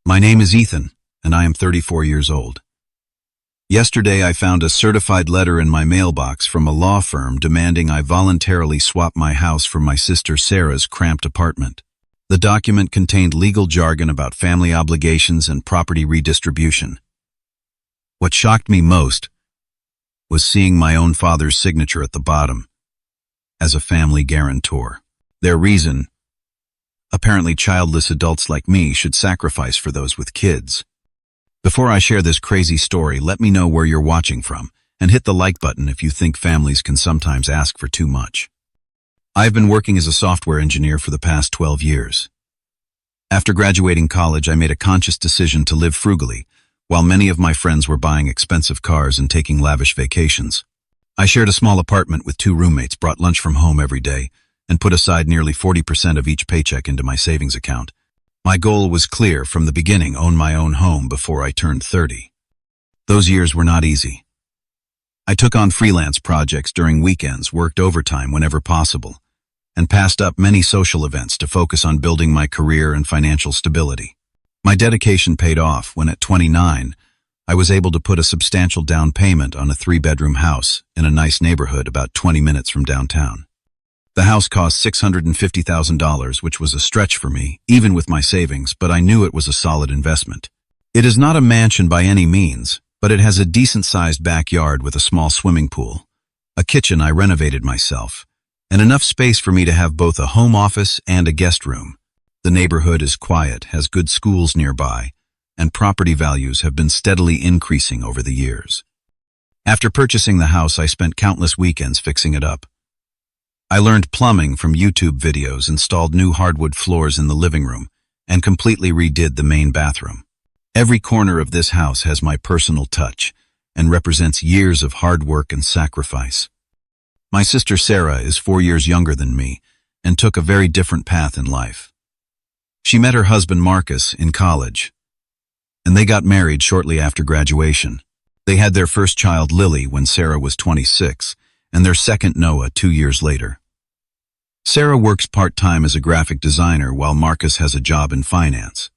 My name is Ethan, and I am 34 years old. Yesterday I found a certified letter in my mailbox from a law firm demanding I voluntarily swap my house for my sister Sarah's cramped apartment. The document contained legal jargon about family obligations and property redistribution. What shocked me most was seeing my own father's signature at the bottom, as a family guarantor. Their reason: apparently childless adults like me should sacrifice for those with kids. Before I share this crazy story, let me know where you're watching from, and hit the like button if you think families can sometimes ask for too much. I've been working as a software engineer for the past 12 years. After graduating college, I made a conscious decision to live frugally, while many of my friends were buying expensive cars and taking lavish vacations. I shared a small apartment with 2 roommates, brought lunch from home every day, and put aside nearly 40% of each paycheck into my savings account. My goal was clear from the beginning: own my own home before I turned 30. Those years were not easy. I took on freelance projects during weekends, worked overtime whenever possible, and passed up many social events to focus on building my career and financial stability. My dedication paid off when at 29, I was able to put a substantial down payment on a 3-bedroom house in a nice neighborhood about 20 minutes from downtown. The house cost $650,000, which was a stretch for me, even with my savings, but I knew it was a solid investment. It is not a mansion by any means, but it has a decent-sized backyard with a small swimming pool, a kitchen I renovated myself, and enough space for me to have both a home office and a guest room. The neighborhood is quiet, has good schools nearby, and property values have been steadily increasing over the years. After purchasing the house, I spent countless weekends fixing it up. I learned plumbing from YouTube videos, installed new hardwood floors in the living room, and completely redid the main bathroom. Every corner of this house has my personal touch and represents years of hard work and sacrifice. My sister Sarah is 4 years younger than me and took a very different path in life. She met her husband Marcus in college, and they got married shortly after graduation. They had their first child, Lily, when Sarah was 26, and their second, Noah, 2 years later. Sarah works part-time as a graphic designer while Marcus has a job in finance.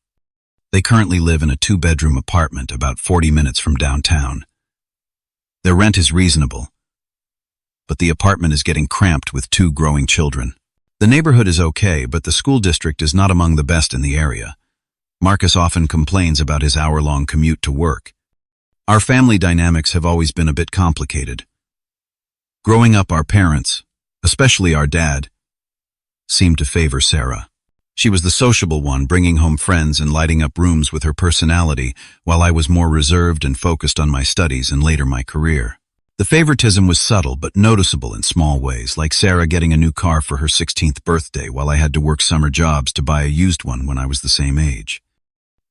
They currently live in a 2-bedroom apartment about 40 minutes from downtown. Their rent is reasonable, but the apartment is getting cramped with 2 growing children. The neighborhood is okay, but the school district is not among the best in the area. Marcus often complains about his hour-long commute to work. Our family dynamics have always been a bit complicated. Growing up, our parents, especially our dad, seemed to favor Sarah. She was the sociable one, bringing home friends and lighting up rooms with her personality, while I was more reserved and focused on my studies and later my career. The favoritism was subtle but noticeable in small ways, like Sarah getting a new car for her 16th birthday while I had to work summer jobs to buy a used one when I was the same age.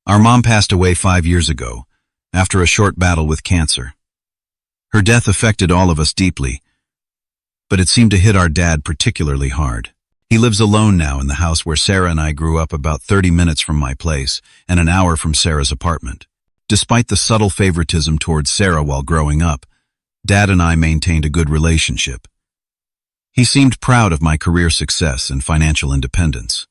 Our mom passed away 5 years ago, after a short battle with cancer. Her death affected all of us deeply, but it seemed to hit our dad particularly hard. He lives alone now in the house where Sarah and I grew up, about 30 minutes from my place and an hour from Sarah's apartment. Despite the subtle favoritism towards Sarah while growing up, Dad and I maintained a good relationship. He seemed proud of my career success and financial independence.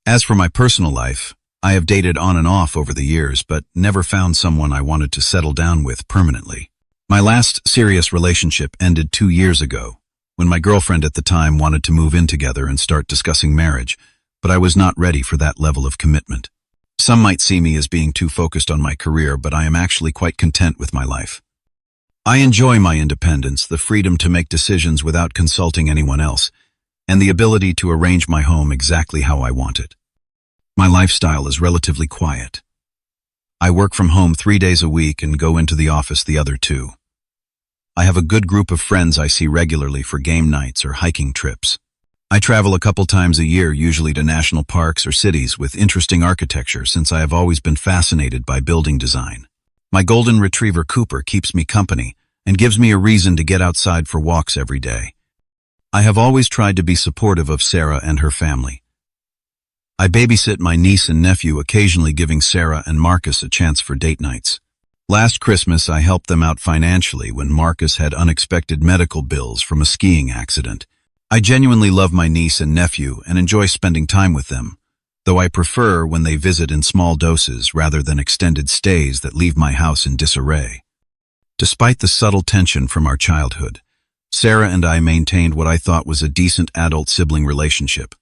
As for my personal life, I have dated on and off over the years, but never found someone I wanted to settle down with permanently. My last serious relationship ended 2 years ago, when my girlfriend at the time wanted to move in together and start discussing marriage, but I was not ready for that level of commitment. Some might see me as being too focused on my career, but I am actually quite content with my life. I enjoy my independence, the freedom to make decisions without consulting anyone else, and the ability to arrange my home exactly how I want it. My lifestyle is relatively quiet. I work from home 3 days a week and go into the office the other 2. I have a good group of friends I see regularly for game nights or hiking trips. I travel a couple times a year, usually to national parks or cities with interesting architecture, since I have always been fascinated by building design. My golden retriever Cooper keeps me company and gives me a reason to get outside for walks every day. I have always tried to be supportive of Sarah and her family. I babysit my niece and nephew, occasionally giving Sarah and Marcus a chance for date nights. Last Christmas, I helped them out financially when Marcus had unexpected medical bills from a skiing accident. I genuinely love my niece and nephew and enjoy spending time with them, though I prefer when they visit in small doses rather than extended stays that leave my house in disarray. Despite the subtle tension from our childhood, Sarah and I maintained what I thought was a decent adult-sibling relationship.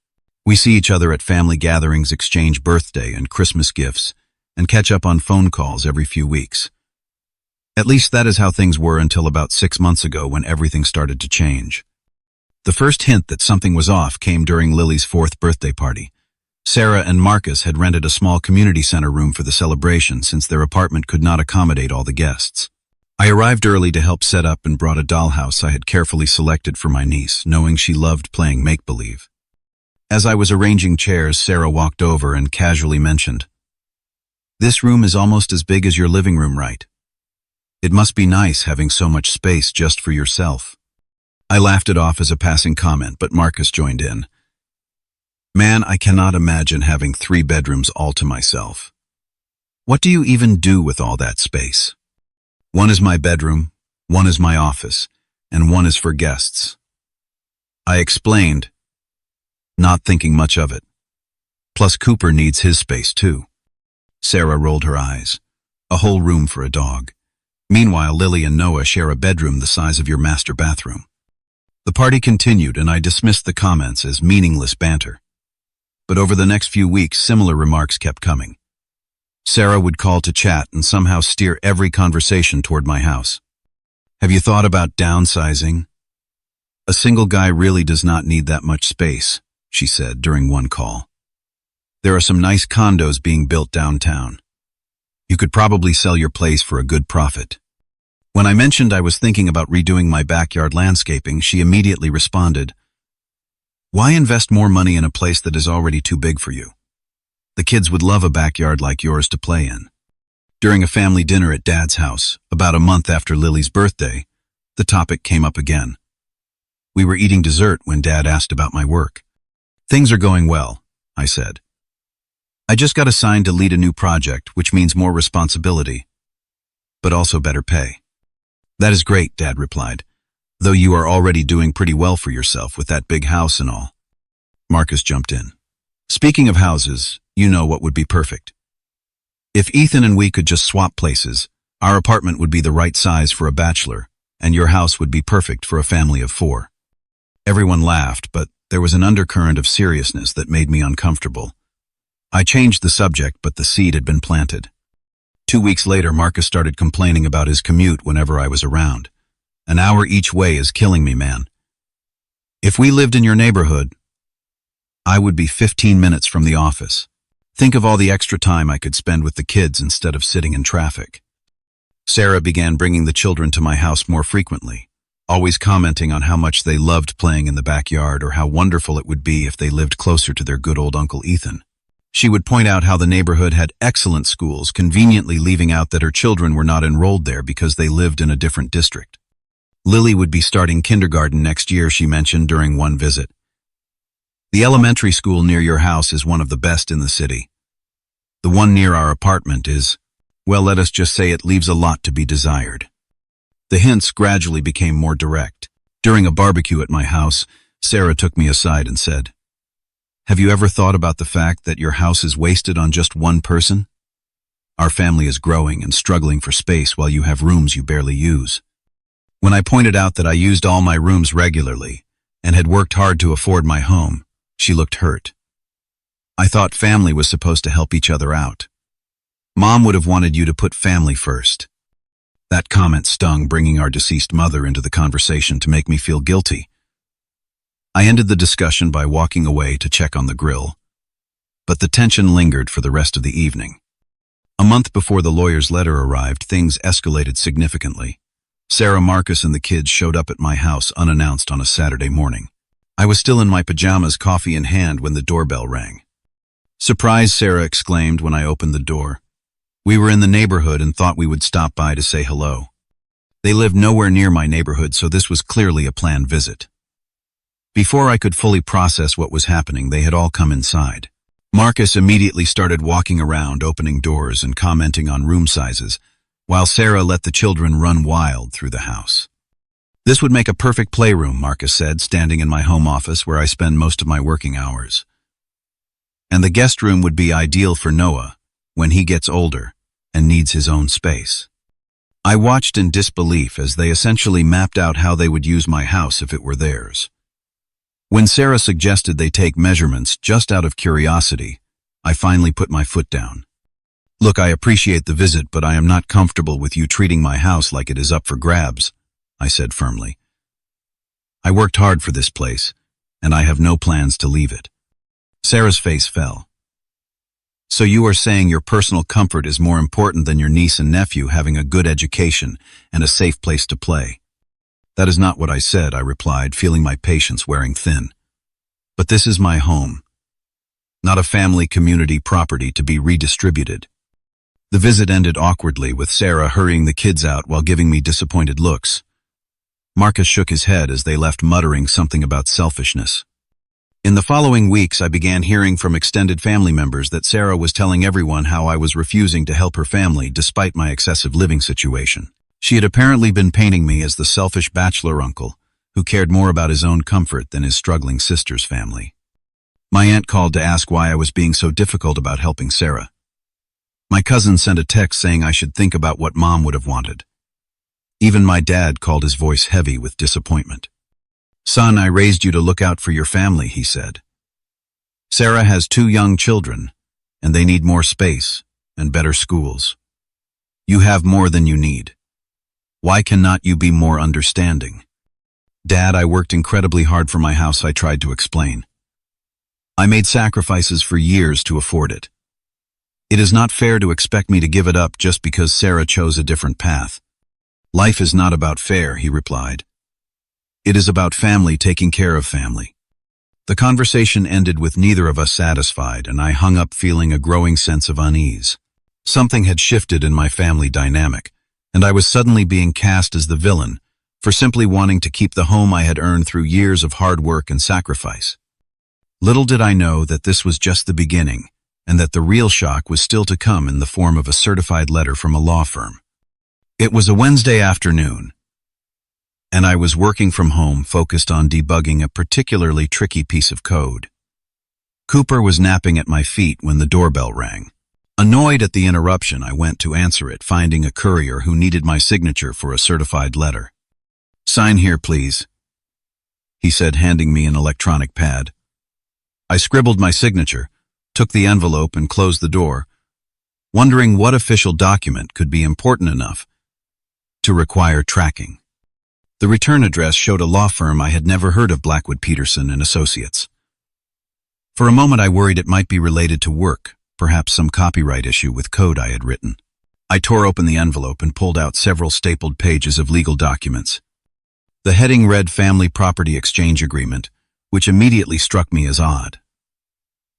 We see each other at family gatherings, exchange birthday and Christmas gifts, and catch up on phone calls every few weeks. At least that is how things were until about 6 months ago when everything started to change. The first hint that something was off came during Lily's 4th birthday party. Sarah and Marcus had rented a small community center room for the celebration since their apartment could not accommodate all the guests. I arrived early to help set up and brought a dollhouse I had carefully selected for my niece, knowing she loved playing make-believe. As I was arranging chairs, Sarah walked over and casually mentioned, "This room is almost as big as your living room, right? It must be nice having so much space just for yourself." I laughed it off as a passing comment, but Marcus joined in. "Man, I cannot imagine having 3 bedrooms all to myself. What do you even do with all that space? One is my bedroom, one is my office, and one is for guests." I explained, not thinking much of it. "Plus Cooper needs his space too." Sarah rolled her eyes. "A whole room for a dog. Meanwhile, Lily and Noah share a bedroom the size of your master bathroom." The party continued, and I dismissed the comments as meaningless banter. But over the next few weeks, similar remarks kept coming. Sarah would call to chat and somehow steer every conversation toward my house. "Have you thought about downsizing? A single guy really does not need that much space," she said during one call. "There are some nice condos being built downtown. You could probably sell your place for a good profit." When I mentioned I was thinking about redoing my backyard landscaping, she immediately responded, "Why invest more money in a place that is already too big for you? The kids would love a backyard like yours to play in." During a family dinner at Dad's house, about a month after Lily's birthday, the topic came up again. We were eating dessert when Dad asked about my work. "Things are going well," I said. "I just got assigned to lead a new project, which means more responsibility, but also better pay." "That is great," Dad replied, "though you are already doing pretty well for yourself with that big house and all." Marcus jumped in. "Speaking of houses, you know what would be perfect. If Ethan and we could just swap places, our apartment would be the right size for a bachelor, and your house would be perfect for a family of 4. Everyone laughed, but there was an undercurrent of seriousness that made me uncomfortable. I changed the subject, but the seed had been planted. 2 weeks later, Marcus started complaining about his commute whenever I was around. "An hour each way is killing me, man. If we lived in your neighborhood, I would be 15 minutes from the office. Think of all the extra time I could spend with the kids instead of sitting in traffic." Sarah began bringing the children to my house more frequently, always commenting on how much they loved playing in the backyard or how wonderful it would be if they lived closer to their good old Uncle Ethan. She would point out how the neighborhood had excellent schools, conveniently leaving out that her children were not enrolled there because they lived in a different district. Lily would be starting kindergarten next year, she mentioned during one visit. "The elementary school near your house is one of the best in the city. The one near our apartment is, well, let us just say it leaves a lot to be desired." The hints gradually became more direct. During a barbecue at my house, Sarah took me aside and said, "Have you ever thought about the fact that your house is wasted on just one person? Our family is growing and struggling for space while you have rooms you barely use." When I pointed out that I used all my rooms regularly and had worked hard to afford my home, she looked hurt. "I thought family was supposed to help each other out. Mom would have wanted you to put family first." That comment stung, bringing our deceased mother into the conversation to make me feel guilty. I ended the discussion by walking away to check on the grill, but the tension lingered for the rest of the evening. A month before the lawyer's letter arrived, things escalated significantly. Sarah, Marcus, and the kids showed up at my house unannounced on a Saturday morning. I was still in my pajamas, coffee in hand, when the doorbell rang. "Surprise!" Sarah exclaimed when I opened the door. "We were in the neighborhood and thought we would stop by to say hello." They lived nowhere near my neighborhood, so this was clearly a planned visit. Before I could fully process what was happening, they had all come inside. Marcus immediately started walking around, opening doors and commenting on room sizes, while Sarah let the children run wild through the house. "This would make a perfect playroom," Marcus said, standing in my home office where I spend most of my working hours. And the guest room would be ideal for Noah when he gets older and needs his own space. I watched in disbelief as they essentially mapped out how they would use my house if it were theirs. When Sarah suggested they take measurements just out of curiosity, I finally put my foot down. "Look, I appreciate the visit, but I am not comfortable with you treating my house like it is up for grabs," I said firmly. "I worked hard for this place, and I have no plans to leave it." Sarah's face fell. "So you are saying your personal comfort is more important than your niece and nephew having a good education and a safe place to play?" "That is not what I said," I replied, feeling my patience wearing thin. "But this is my home, not a family community property to be redistributed." The visit ended awkwardly, with Sarah hurrying the kids out while giving me disappointed looks. Marcus shook his head as they left, muttering something about selfishness. In the following weeks, I began hearing from extended family members that Sarah was telling everyone how I was refusing to help her family despite my excessive living situation. She had apparently been painting me as the selfish bachelor uncle who cared more about his own comfort than his struggling sister's family. My aunt called to ask why I was being so difficult about helping Sarah. My cousin sent a text saying I should think about what Mom would have wanted. Even my dad called, his voice heavy with disappointment. "Son, I raised you to look out for your family," he said. "Sarah has 2 young children, and they need more space and better schools. You have more than you need. Why cannot you be more understanding?" "Dad, I worked incredibly hard for my house," I tried to explain. "I made sacrifices for years to afford it. It is not fair to expect me to give it up just because Sarah chose a different path." "Life is not about fair," he replied. "It is about family taking care of family." The conversation ended with neither of us satisfied, and I hung up feeling a growing sense of unease. Something had shifted in my family dynamic, and I was suddenly being cast as the villain for simply wanting to keep the home I had earned through years of hard work and sacrifice. Little did I know that this was just the beginning, and that the real shock was still to come in the form of a certified letter from a law firm. It was a Wednesday afternoon, and I was working from home, focused on debugging a particularly tricky piece of code. Cooper was napping at my feet when the doorbell rang. Annoyed at the interruption, I went to answer it, finding a courier who needed my signature for a certified letter. "Sign here, please," he said, handing me an electronic pad. I scribbled my signature, took the envelope, and closed the door, wondering what official document could be important enough to require tracking. The return address showed a law firm I had never heard of, Blackwood Peterson and Associates. For a moment I worried it might be related to work, perhaps some copyright issue with code I had written. I tore open the envelope and pulled out several stapled pages of legal documents. The heading read Family Property Exchange Agreement, which immediately struck me as odd.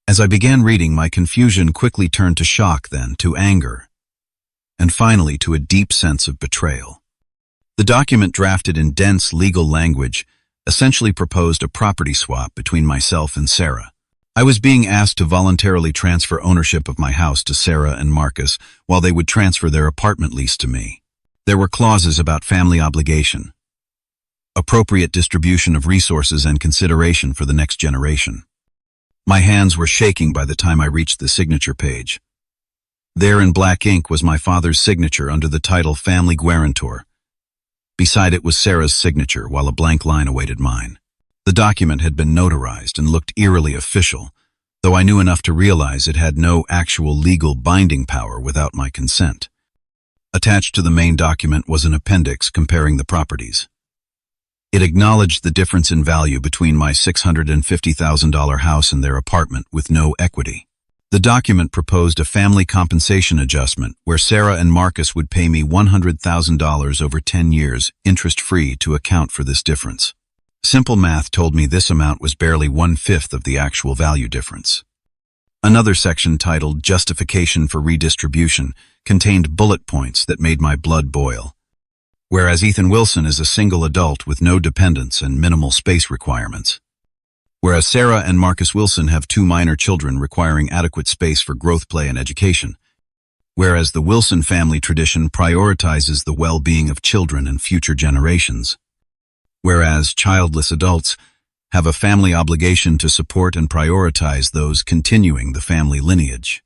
As I began reading, my confusion quickly turned to shock, then to anger, and finally to a deep sense of betrayal. The document, drafted in dense legal language, essentially proposed a property swap between myself and Sarah. I was being asked to voluntarily transfer ownership of my house to Sarah and Marcus, while they would transfer their apartment lease to me. There were clauses about family obligation, appropriate distribution of resources, and consideration for the next generation. My hands were shaking by the time I reached the signature page. There in black ink was my father's signature under the title Family Guarantor. Beside it was Sarah's signature, while a blank line awaited mine. The document had been notarized and looked eerily official, though I knew enough to realize it had no actual legal binding power without my consent. Attached to the main document was an appendix comparing the properties. It acknowledged the difference in value between my $650,000 house and their apartment with no equity. The document proposed a family compensation adjustment where Sarah and Marcus would pay me $100,000 over 10 years, interest-free, to account for this difference. Simple math told me this amount was barely 1/5 of the actual value difference. Another section, titled Justification for Redistribution, contained bullet points that made my blood boil. Whereas Ethan Wilson is a single adult with no dependents and minimal space requirements. Whereas Sarah and Marcus Wilson have 2 minor children requiring adequate space for growth, play, and education. Whereas the Wilson family tradition prioritizes the well-being of children and future generations. Whereas childless adults have a family obligation to support and prioritize those continuing the family lineage.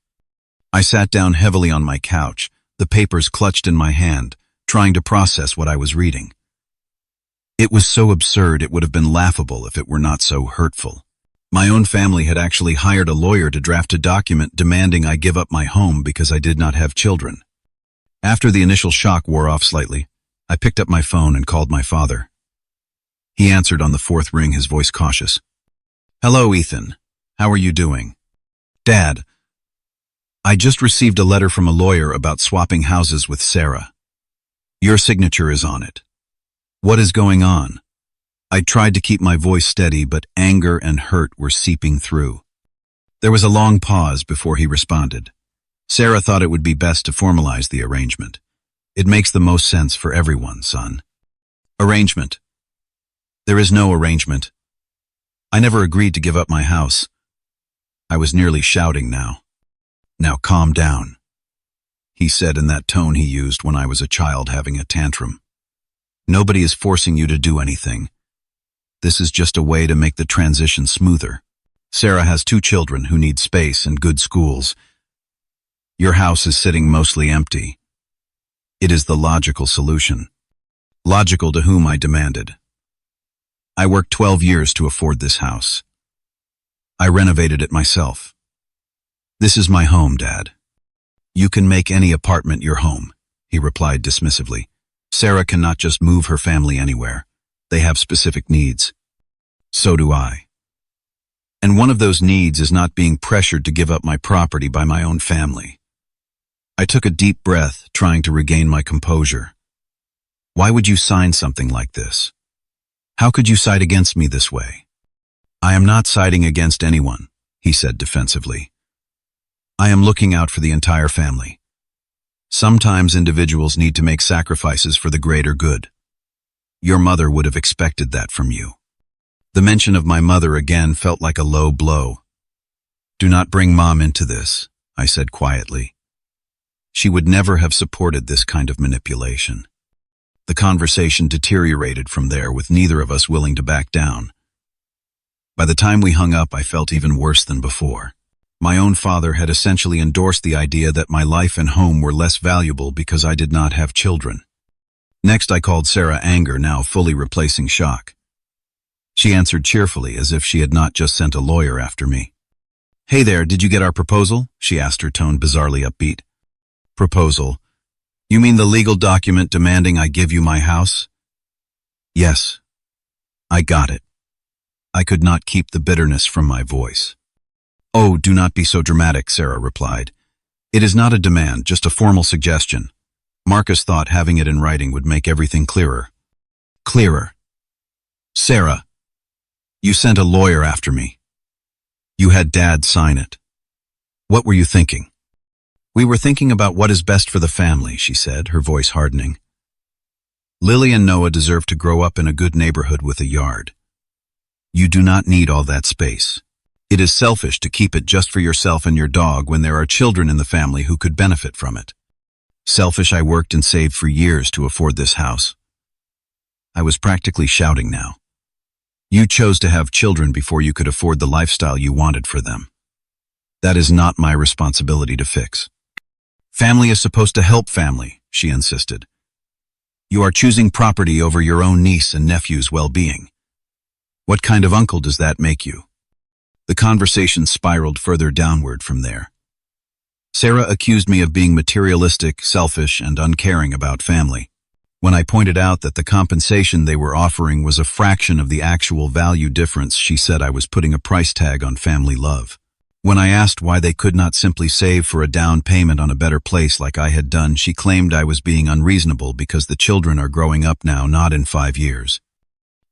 I sat down heavily on my couch, the papers clutched in my hand, trying to process what I was reading. It was so absurd it would have been laughable if it were not so hurtful. My own family had actually hired a lawyer to draft a document demanding I give up my home because I did not have children. After the initial shock wore off slightly, I picked up my phone and called my father. He answered on the fourth ring, his voice cautious. "Hello, Ethan. How are you doing?" "Dad, I just received a letter from a lawyer about swapping houses with Sarah. Your signature is on it. What is going on?" I tried to keep my voice steady, but anger and hurt were seeping through. There was a long pause before he responded. "Sarah thought it would be best to formalize the arrangement. It makes the most sense for everyone, son." "Arrangement? There is no arrangement. I never agreed to give up my house." I was nearly shouting now. "Now calm down," he said in that tone he used when I was a child having a tantrum. "Nobody is forcing you to do anything. This is just a way to make the transition smoother. Sarah has 2 children who need space and good schools. Your house is sitting mostly empty. It is the logical solution." "Logical to whom?" I demanded. "I worked 12 years to afford this house. I renovated it myself. This is my home, Dad." "You can make any apartment your home," he replied dismissively. "Sarah cannot just move her family anywhere. They have specific needs. So do I. And one of those needs is not being pressured to give up my property by my own family." I took a deep breath, trying to regain my composure. "Why would you sign something like this? How could you side against me this way?" "I am not siding against anyone," he said defensively. "I am looking out for the entire family. Sometimes individuals need to make sacrifices for the greater good. Your mother would have expected that from you." The mention of my mother again felt like a low blow. "Do not bring Mom into this," I said quietly. She would never have supported this kind of manipulation. The conversation deteriorated from there, with neither of us willing to back down. By the time we hung up, I felt even worse than before. My own father had essentially endorsed the idea that my life and home were less valuable because I did not have children. Next, I called Sarah, anger now fully replacing shock. She answered cheerfully, as if she had not just sent a lawyer after me. "Hey there, did you get our proposal?" she asked, her tone bizarrely upbeat. "Proposal? You mean the legal document demanding I give you my house?" "Yes, I got it." I could not keep the bitterness from my voice. "Oh, do not be so dramatic," Sarah replied. "It is not a demand, just a formal suggestion. Marcus thought having it in writing would make everything clearer." "Clearer? Sarah, you sent a lawyer after me. You had Dad sign it. What were you thinking?" "We were thinking about what is best for the family," she said, her voice hardening. "Lily and Noah deserve to grow up in a good neighborhood with a yard. You do not need all that space. It is selfish to keep it just for yourself and your dog when there are children in the family who could benefit from it. Selfish I worked and saved for years to afford this house." I was practically shouting now. "You chose to have children before you could afford the lifestyle you wanted for them. That is not my responsibility to fix. Family is supposed to help family," she insisted. "You are choosing property over your own niece and nephew's well-being. What kind of uncle does that make you?" The conversation spiraled further downward from there. Sarah accused me of being materialistic, selfish, and uncaring about family. When I pointed out that the compensation they were offering was a fraction of the actual value difference, she said I was putting a price tag on family love. When I asked why they could not simply save for a down payment on a better place like I had done, she claimed I was being unreasonable because the children are growing up now, not in 5 years.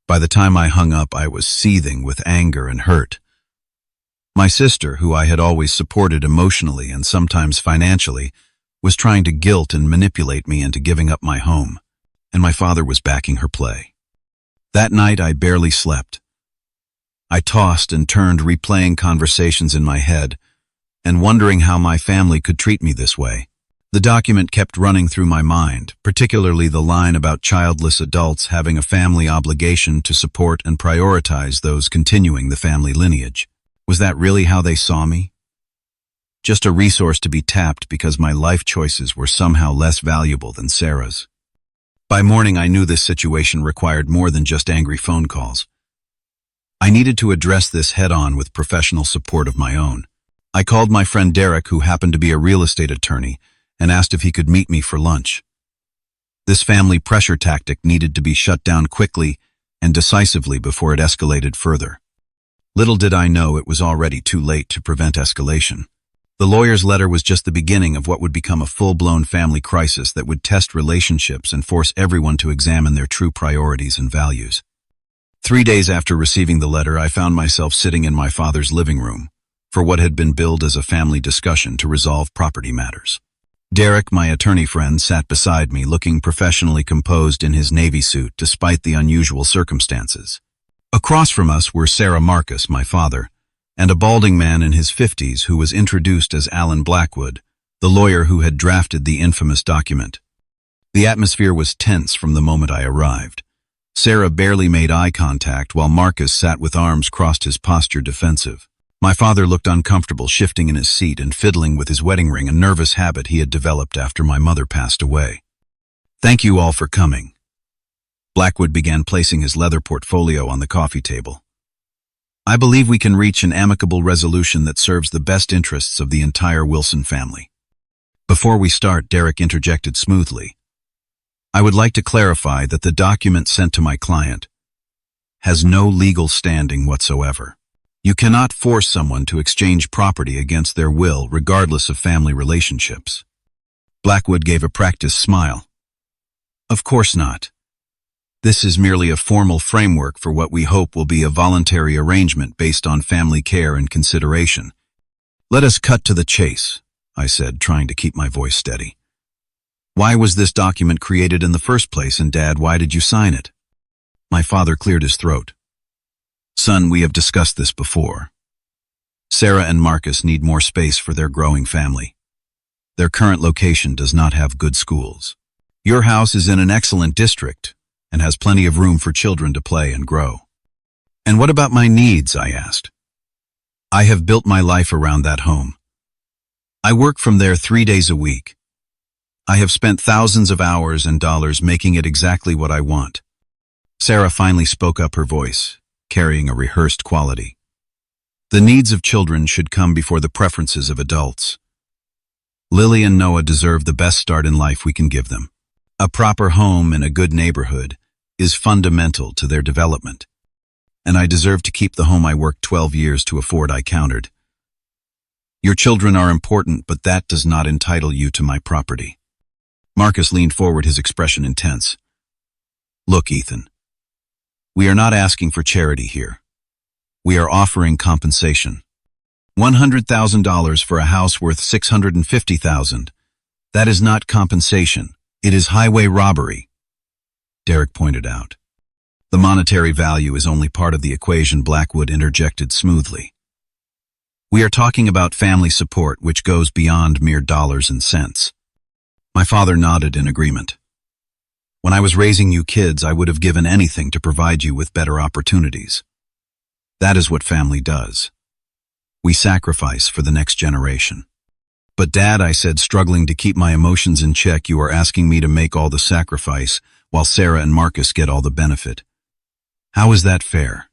By the time I hung up, I was seething with anger and hurt. My sister, who I had always supported emotionally and sometimes financially, was trying to guilt and manipulate me into giving up my home, and my father was backing her play. That night, I barely slept. I tossed and turned, replaying conversations in my head and wondering how my family could treat me this way. The document kept running through my mind, particularly the line about childless adults having a family obligation to support and prioritize those continuing the family lineage. Was that really how they saw me? Just a resource to be tapped because my life choices were somehow less valuable than Sarah's. By morning, I knew this situation required more than just angry phone calls. I needed to address this head-on with professional support of my own. I called my friend Derek, who happened to be a real estate attorney, and asked if he could meet me for lunch. This family pressure tactic needed to be shut down quickly and decisively before it escalated further. Little did I know it was already too late to prevent escalation. The lawyer's letter was just the beginning of what would become a full-blown family crisis that would test relationships and force everyone to examine their true priorities and values. 3 days after receiving the letter, I found myself sitting in my father's living room for what had been billed as a family discussion to resolve property matters. Derek, my attorney friend, sat beside me, looking professionally composed in his navy suit despite the unusual circumstances. Across from us were Sarah Marcus, my father, and a balding man in his 50s who was introduced as Alan Blackwood, the lawyer who had drafted the infamous document. The atmosphere was tense from the moment I arrived. Sarah barely made eye contact while Marcus sat with arms crossed, his posture defensive. My father looked uncomfortable, shifting in his seat and fiddling with his wedding ring, a nervous habit he had developed after my mother passed away. "Thank you all for coming." Blackwood began placing his leather portfolio on the coffee table. "I believe we can reach an amicable resolution that serves the best interests of the entire Wilson family." Before we start, Derek interjected smoothly. "I would like to clarify that the document sent to my client has no legal standing whatsoever. You cannot force someone to exchange property against their will, regardless of family relationships." Blackwood gave a practiced smile. "Of course not. This is merely a formal framework for what we hope will be a voluntary arrangement based on family care and consideration." "Let us cut to the chase," I said, trying to keep my voice steady. "Why was this document created in the first place, and Dad, why did you sign it?" My father cleared his throat. "Son, we have discussed this before. Sarah and Marcus need more space for their growing family. Their current location does not have good schools. Your house is in an excellent district and has plenty of room for children to play and grow." "And what about my needs?" I asked. "I have built my life around that home. I work from there 3 days a week. I have spent thousands of hours and dollars making it exactly what I want." Sarah finally spoke up, her voice carrying a rehearsed quality. "The needs of children should come before the preferences of adults. Lily and Noah deserve the best start in life we can give them. A proper home in a good neighborhood is fundamental to their development. And I deserve to keep the home I worked 12 years to afford," I countered. "Your children are important, but that does not entitle you to my property." Marcus leaned forward, his expression intense. "Look, Ethan. We are not asking for charity here. We are offering compensation. $100,000 for a house worth $650,000. That is not compensation. It is highway robbery," Derek pointed out. "The monetary value is only part of the equation," Blackwood interjected smoothly. "We are talking about family support, which goes beyond mere dollars and cents." My father nodded in agreement. "When I was raising you kids, I would have given anything to provide you with better opportunities. That is what family does. We sacrifice for the next generation." "But Dad," I said, struggling to keep my emotions in check, "you are asking me to make all the sacrifice while Sarah and Marcus get all the benefit. How is that fair?"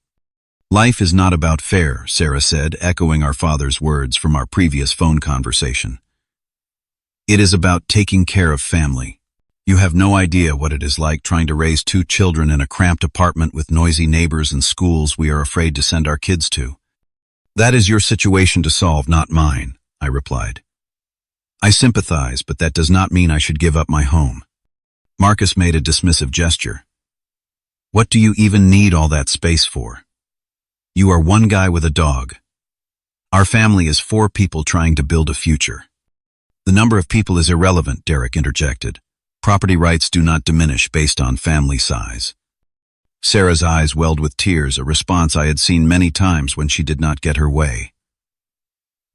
"Life is not about fair," Sarah said, echoing our father's words from our previous phone conversation. "It is about taking care of family. You have no idea what it is like trying to raise 2 children in a cramped apartment with noisy neighbors and schools we are afraid to send our kids to." "That is your situation to solve, not mine," I replied. "I sympathize, but that does not mean I should give up my home." Marcus made a dismissive gesture. "What do you even need all that space for? You are one guy with a dog. Our family is 4 people trying to build a future." "The number of people is irrelevant," Derek interjected. "Property rights do not diminish based on family size." Sarah's eyes welled with tears, a response I had seen many times when she did not get her way.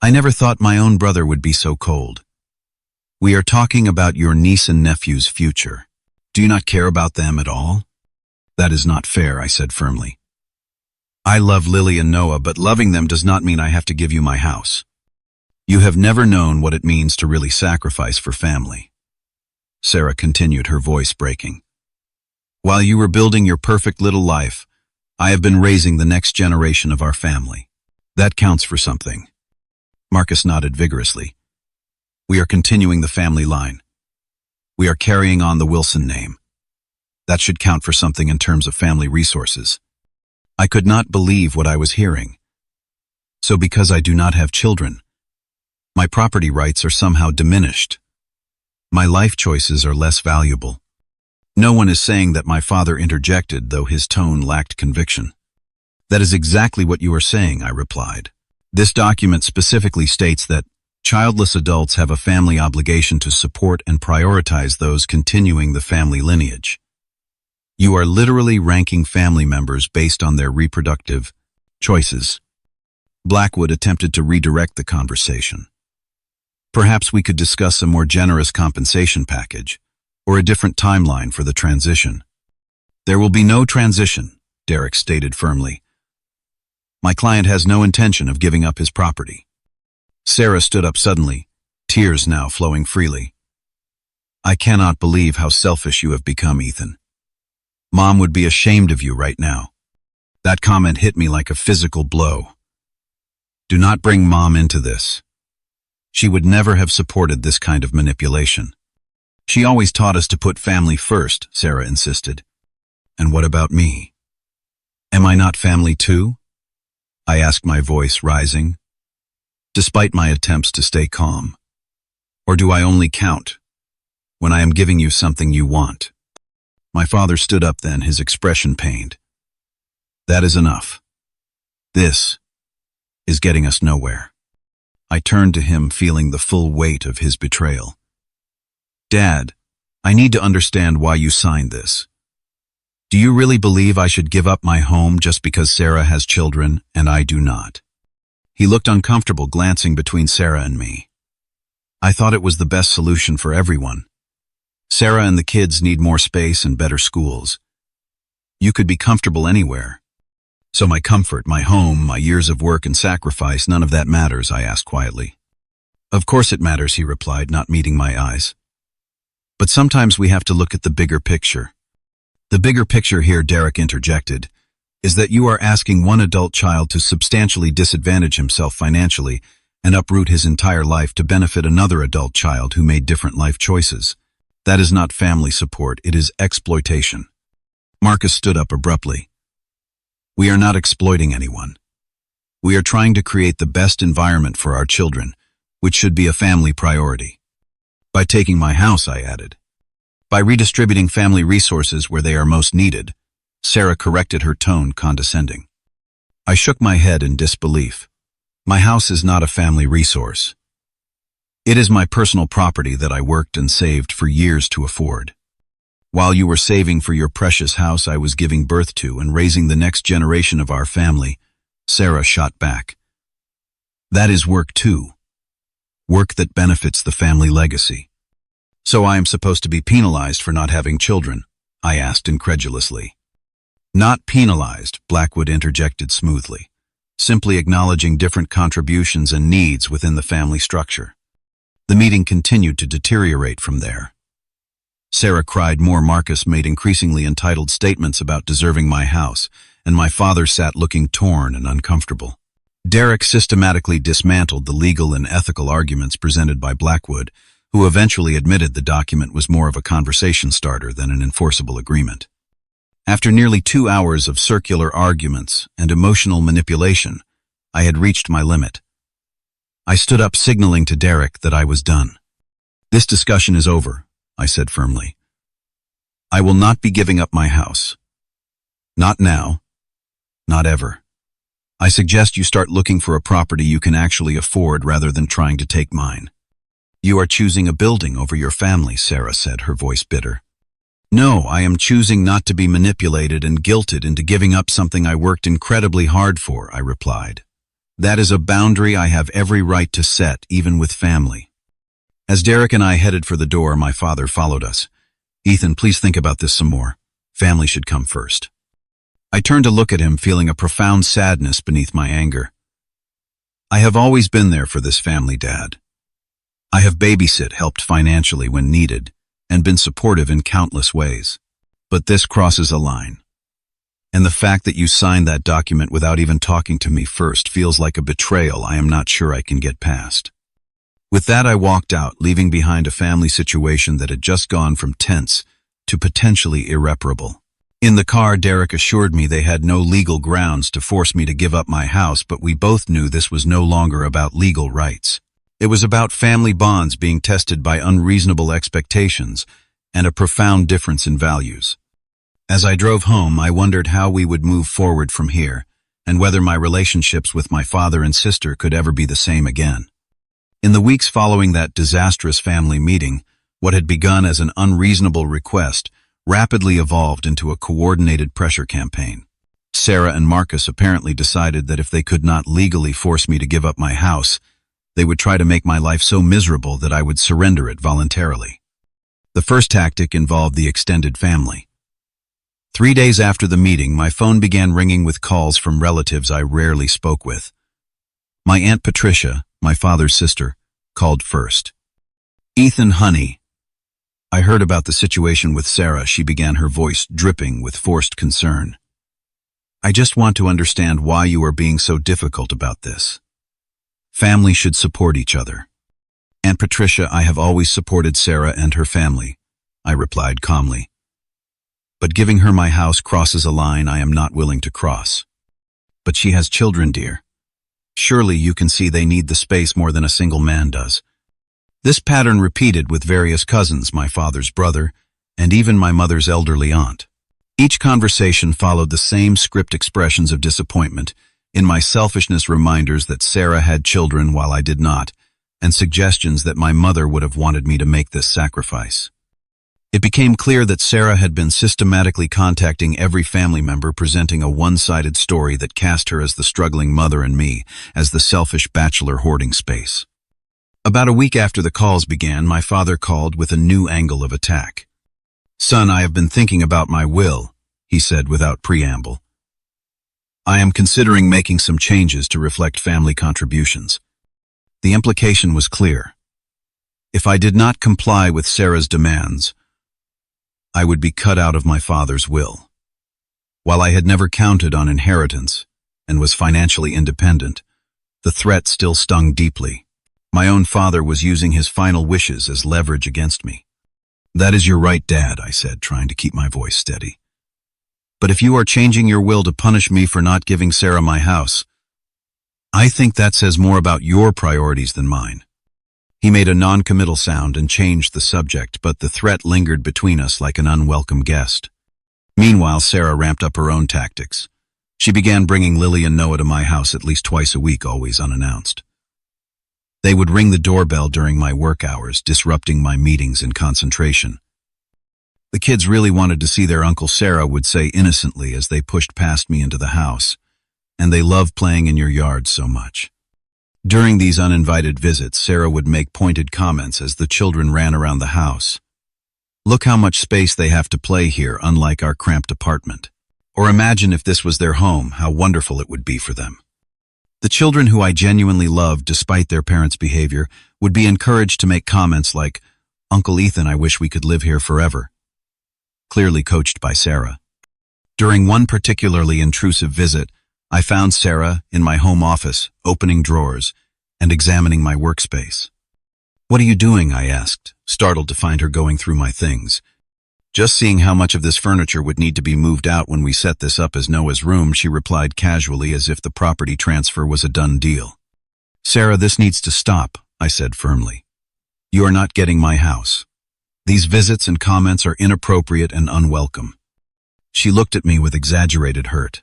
"I never thought my own brother would be so cold." We are talking about your niece and nephew's future. Do you not care about them at all? That is not fair, I said firmly. I love Lily and Noah, but loving them does not mean I have to give you my house. You have never known what it means to really sacrifice for family. Sarah continued, her voice breaking. While you were building your perfect little life, I have been raising the next generation of our family. That counts for something. Marcus nodded vigorously. We are continuing the family line. We are carrying on the Wilson name. That should count for something in terms of family resources. I could not believe what I was hearing. So because I do not have children, my property rights are somehow diminished. My life choices are less valuable. No one is saying that my father interjected, though his tone lacked conviction. That is exactly what you are saying, I replied. This document specifically states that childless adults have a family obligation to support and prioritize those continuing the family lineage. You are literally ranking family members based on their reproductive choices. Blackwood attempted to redirect the conversation. Perhaps we could discuss a more generous compensation package, or a different timeline for the transition. There will be no transition, Derek stated firmly. My client has no intention of giving up his property. Sarah stood up suddenly, tears now flowing freely. I cannot believe how selfish you have become, Ethan. Mom would be ashamed of you right now. That comment hit me like a physical blow. Do not bring Mom into this. She would never have supported this kind of manipulation. She always taught us to put family first, Sarah insisted. And what about me? Am I not family too? I asked, my voice rising, despite my attempts to stay calm. Or do I only count when I am giving you something you want? My father stood up then, his expression pained. That is enough. This is getting us nowhere. I turned to him, feeling the full weight of his betrayal. Dad, I need to understand why you signed this. Do you really believe I should give up my home just because Sarah has children and I do not? He looked uncomfortable, glancing between Sarah and me. I thought it was the best solution for everyone. Sarah and the kids need more space and better schools. You could be comfortable anywhere. So my comfort, my home, my years of work and sacrifice, none of that matters, I asked quietly. Of course it matters, he replied, not meeting my eyes. But sometimes we have to look at the bigger picture. The bigger picture here, Derek interjected, is that you are asking one adult child to substantially disadvantage himself financially and uproot his entire life to benefit another adult child who made different life choices. That is not family support, it is exploitation. Marcus stood up abruptly. We are not exploiting anyone. We are trying to create the best environment for our children, which should be a family priority. By taking my house, I added. By redistributing family resources where they are most needed. Sarah corrected, her tone condescending. I shook my head in disbelief. My house is not a family resource. It is my personal property that I worked and saved for years to afford. While you were saving for your precious house I was giving birth to and raising the next generation of our family, Sarah shot back. That is work too. Work that benefits the family legacy. So I am supposed to be penalized for not having children? I asked incredulously. Not penalized, Blackwood interjected smoothly, simply acknowledging different contributions and needs within the family structure. The meeting continued to deteriorate from there. Sarah cried more. Marcus made increasingly entitled statements about deserving my house, and my father sat looking torn and uncomfortable. Derek systematically dismantled the legal and ethical arguments presented by Blackwood, who eventually admitted the document was more of a conversation starter than an enforceable agreement. After nearly 2 hours of circular arguments and emotional manipulation, I had reached my limit. I stood up, signaling to Derek that I was done. This discussion is over, I said firmly. I will not be giving up my house. Not now. Not ever. I suggest you start looking for a property you can actually afford rather than trying to take mine. You are choosing a building over your family, Sarah said, her voice bitter. No, I am choosing not to be manipulated and guilted into giving up something I worked incredibly hard for, I replied. That is a boundary I have every right to set, even with family. As Derek and I headed for the door, my father followed us. "Ethan, please think about this some more. Family should come first." I turned to look at him, feeling a profound sadness beneath my anger. "I have always been there for this family, Dad. I have babysit, helped financially when needed, and been supportive in countless ways. But this crosses a line. And the fact that you signed that document without even talking to me first feels like a betrayal I am not sure I can get past." With that, I walked out, leaving behind a family situation that had just gone from tense to potentially irreparable. In the car, Derek assured me they had no legal grounds to force me to give up my house, but we both knew this was no longer about legal rights. It was about family bonds being tested by unreasonable expectations and a profound difference in values. As I drove home, I wondered how we would move forward from here, and whether my relationships with my father and sister could ever be the same again. In the weeks following that disastrous family meeting, what had begun as an unreasonable request rapidly evolved into a coordinated pressure campaign. Sarah and Marcus apparently decided that if they could not legally force me to give up my house, they would try to make my life so miserable that I would surrender it voluntarily. The first tactic involved the extended family. 3 days after the meeting, my phone began ringing with calls from relatives I rarely spoke with. My Aunt Patricia, my father's sister, called first. "Ethan, honey, I heard about the situation with Sarah," she began, her voice dripping with forced concern. "I just want to understand why you are being so difficult about this. Family should support each other." "Aunt Patricia, I have always supported Sarah and her family," I replied calmly. "But giving her my house crosses a line I am not willing to cross." "But she has children, dear. Surely you can see they need the space more than a single man does." This pattern repeated with various cousins, my father's brother, and even my mother's elderly aunt. Each conversation followed the same script: expressions of disappointment, in my selfishness reminders that Sarah had children while I did not, and suggestions that my mother would have wanted me to make this sacrifice. It became clear that Sarah had been systematically contacting every family member, presenting a one-sided story that cast her as the struggling mother and me as the selfish bachelor hoarding space. About a week after the calls began, my father called with a new angle of attack. "Son, I have been thinking about my will," he said without preamble. "I am considering making some changes to reflect family contributions." The implication was clear. If I did not comply with Sarah's demands, I would be cut out of my father's will. While I had never counted on inheritance and was financially independent, the threat still stung deeply. My own father was using his final wishes as leverage against me. "That is your right, Dad," I said, trying to keep my voice steady. "But if you are changing your will to punish me for not giving Sarah my house, I think that says more about your priorities than mine." He made a non-committal sound and changed the subject, but the threat lingered between us like an unwelcome guest. Meanwhile, Sarah ramped up her own tactics. She began bringing Lily and Noah to my house at least twice a week, always unannounced. They would ring the doorbell during my work hours, disrupting my meetings and concentration. "The kids really wanted to see their Uncle," Sarah would say innocently as they pushed past me into the house, "and they love playing in your yard so much." During these uninvited visits, Sarah would make pointed comments as the children ran around the house. "Look how much space they have to play here, unlike our cramped apartment." Or, "Imagine if this was their home, how wonderful it would be for them." The children, who I genuinely loved despite their parents' behavior, would be encouraged to make comments like, "Uncle Ethan, I wish we could live here forever," clearly coached by Sarah. During one particularly intrusive visit, I found Sarah in my home office, opening drawers and examining my workspace. "What are you doing?" I asked, startled to find her going through my things. "Just seeing how much of this furniture would need to be moved out when we set this up as Noah's room," she replied casually, as if the property transfer was a done deal. "Sarah, this needs to stop," I said firmly. "You are not getting my house. These visits and comments are inappropriate and unwelcome." She looked at me with exaggerated hurt.